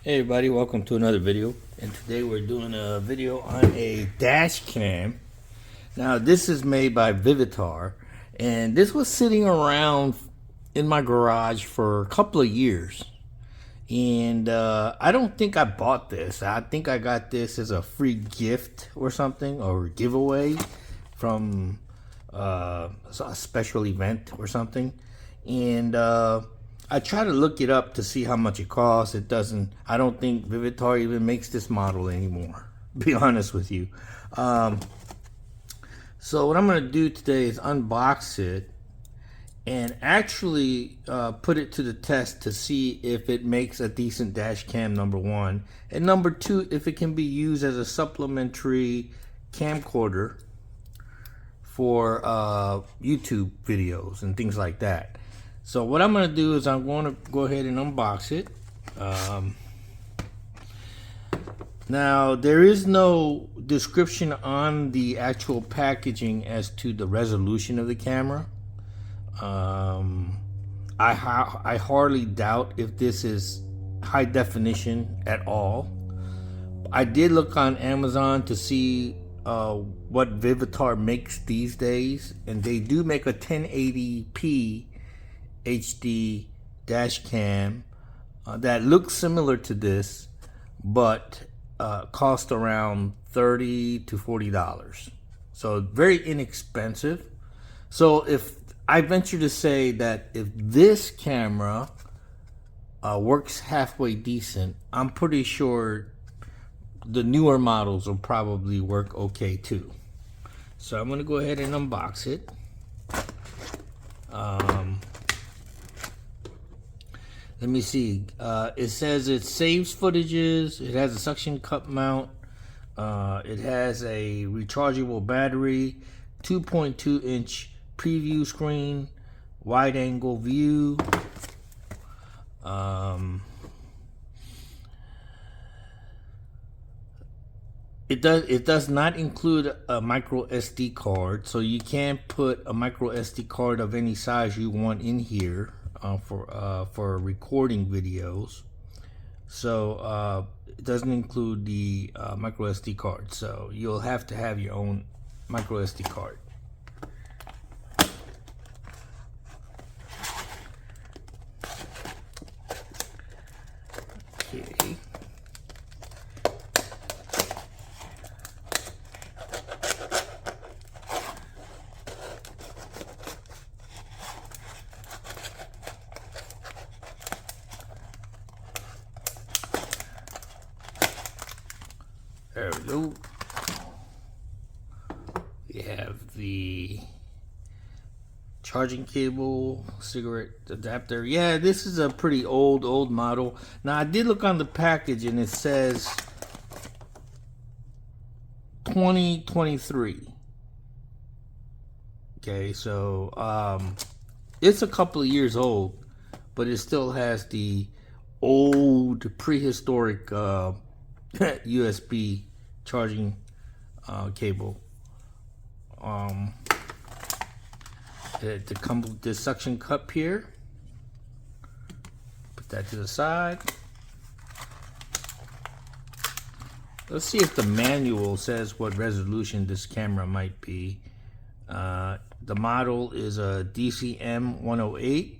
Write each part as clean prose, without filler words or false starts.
Hey everybody, welcome to another video. And today we're doing a video on a dash cam. Now this is made by Vivitar, and this was sitting around in my garage for a couple of years. And I don't think I bought this. I think I got this as a free gift or something, or giveaway from a special event or something. And I try to look it up to see how much it costs. It doesn't. I don't think Vivitar even makes this model anymore. Be honest with you. So what I'm going to do today is unbox it and actually put it to the test to see if it makes a decent dash cam, number one, and number two, if it can be used as a supplementary camcorder for YouTube videos and things like that. So what I'm going to do is I'm going to go ahead and unbox it. Now there is no description on the actual packaging as to the resolution of the camera. I hardly doubt if this is high definition at all. I did look on Amazon to see what Vivitar makes these days, and they do make a 1080p HD dash cam that looks similar to this, but cost around $30 to $40. So very inexpensive. So if I venture to say that if this camera works halfway decent, I'm pretty sure the newer models will probably work okay too. So I'm gonna go ahead and unbox it. Let me see. It says it saves footages. It has a suction cup mount. It has a rechargeable battery, 2.2-inch preview screen, wide angle view. It does not include a micro SD card, so you can't put a micro SD card of any size you want in here for recording videos. So it doesn't include the micro SD card, so you'll have to have your own micro SD card. Okay. There we go. We have the charging cable, cigarette adapter. Yeah, this is a pretty old model. Now I did look on the package and it says 2023. Okay, so it's a couple of years old, but it still has the old prehistoric USB charging cable. To come with this suction cup here. Put that to the side. Let's see if the manual says what resolution this camera might be. The model is a DCM 108.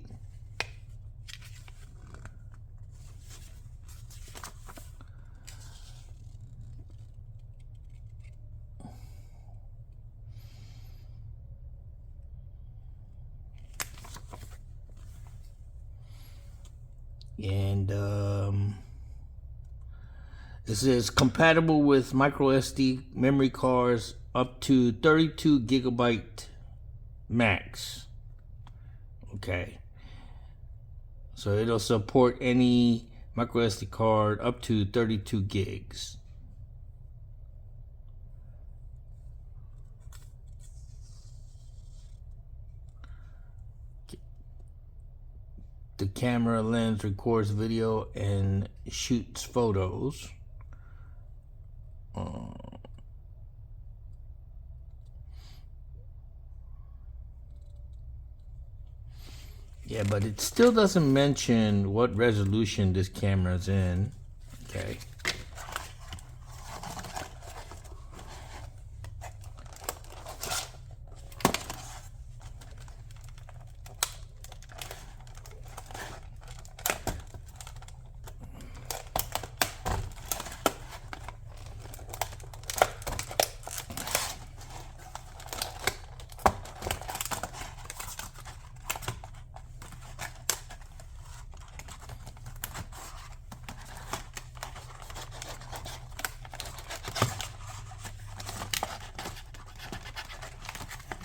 And it says compatible with micro SD memory cards up to 32 gigabyte max. Okay, so it'll support any micro SD card up to 32 gigs. The camera lens records video and shoots photos. Yeah, but it still doesn't mention what resolution this camera's in. Okay.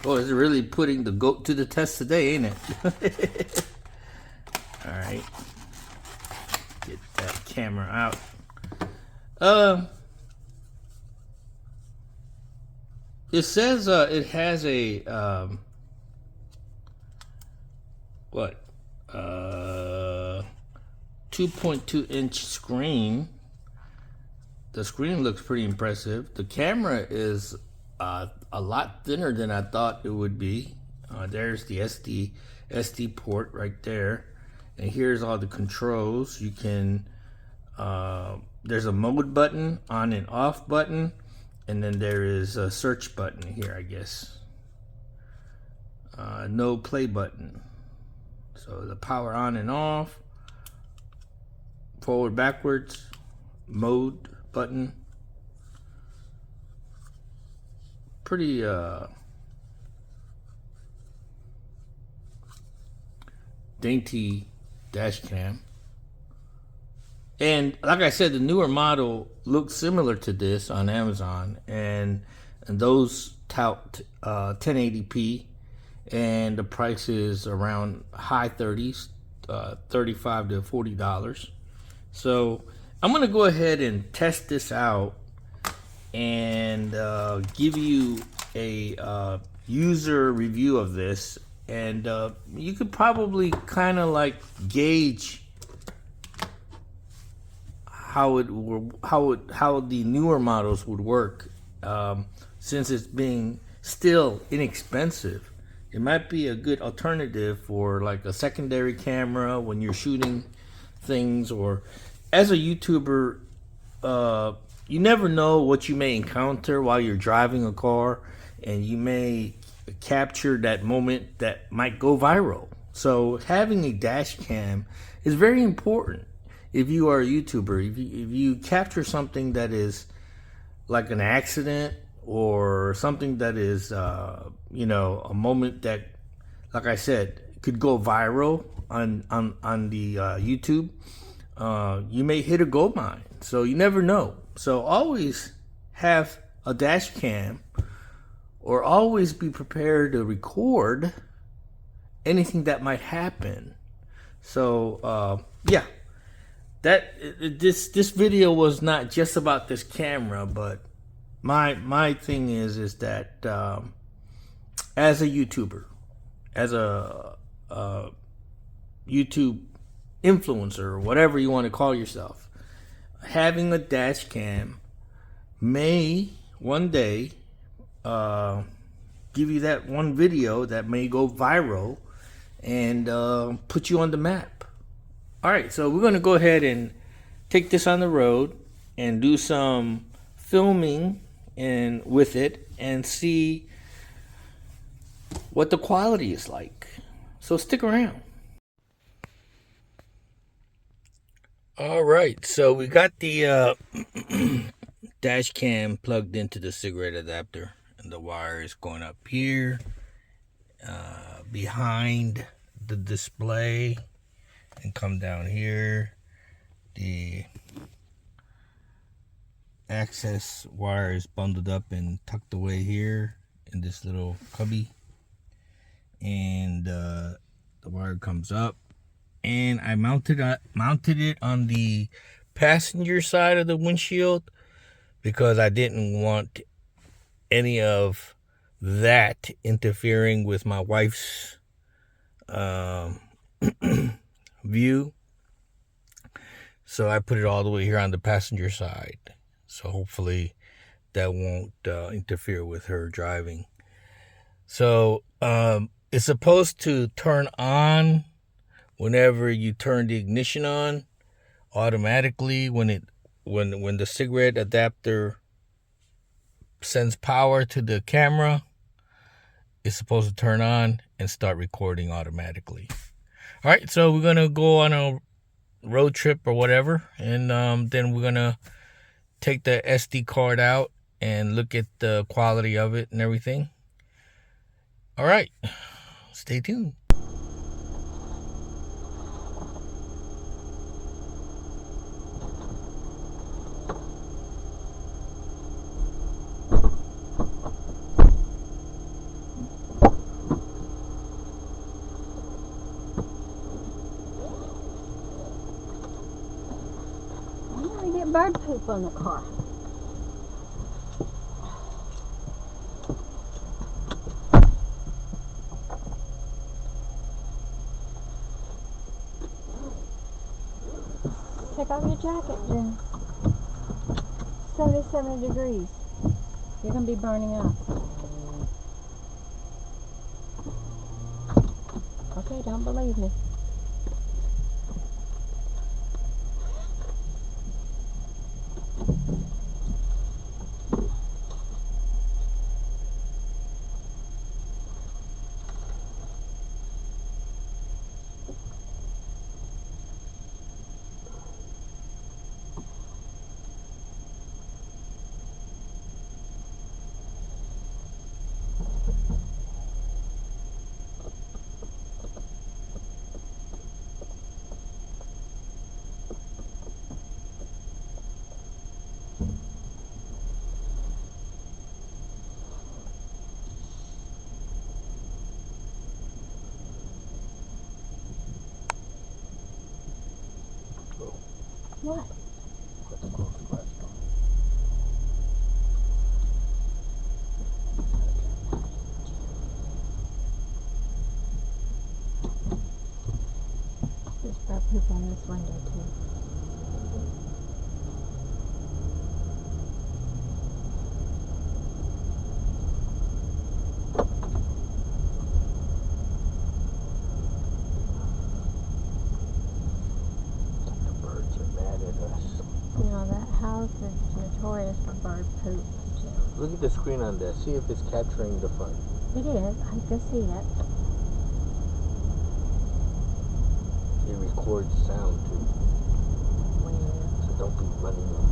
Oh, it's really putting the goat to the test today, ain't it? All right. Get that camera out. It says it has a what? 2.2-inch screen. The screen looks pretty impressive. The camera is a lot thinner than I thought it would be. There's the SD port right there, and here's all the controls. You can there's a mode button, on and off button, and then there is a search button here, I guess. No play button. So the power on and off, forward, backwards, mode button. Pretty dainty dash cam. And like I said, the newer model looks similar to this on Amazon, and those tout 1080p, and the price is around high 30s, $35 to $40. So I'm gonna go ahead and test this out and give you a user review of this, and you could probably kind of like gauge how the newer models would work, since it's being still inexpensive. It might be a good alternative for like a secondary camera when you're shooting things, or as a YouTuber. You never know what you may encounter while you're driving a car, and you may capture that moment that might go viral. So having a dash cam is very important if you are a YouTuber. If you capture something that is like an accident, or something that is a moment that, like I said, could go viral on the YouTube, you may hit a gold mine. So you never know. So always have a dash cam, or always be prepared to record anything that might happen. So yeah, this video was not just about this camera, but my thing is that as a YouTuber, as a YouTube influencer, or whatever you want to call yourself, having a dash cam may one day give you that one video that may go viral and put you on the map. All right, so we're going to go ahead and take this on the road and do some filming and with it, and see what the quality is like. So stick around. All right, so we got the dash cam plugged into the cigarette adapter, and the wire is going up here behind the display and come down here. The access wire is bundled up and tucked away here in this little cubby, and the wire comes up, and I mounted it on the passenger side of the windshield because I didn't want any of that interfering with my wife's view. So I put it all the way here on the passenger side. So hopefully that won't interfere with her driving. So it's supposed to turn on whenever you turn the ignition on, automatically when it when the cigarette adapter sends power to the camera, it's supposed to turn on and start recording automatically. All right, so we're gonna go on a road trip or whatever, and then we're gonna take the SD card out and look at the quality of it and everything. All right, stay tuned. Get bird poop on the car. Take off your jacket, Jen. 77 degrees. You're going to be burning up. Okay, don't believe me. What? There's bird poop on this window too. House is notorious for bird poop. Look at the screen on there. See if it's capturing the front. It is. I can see it. It records sound too. Weird. So don't be running around.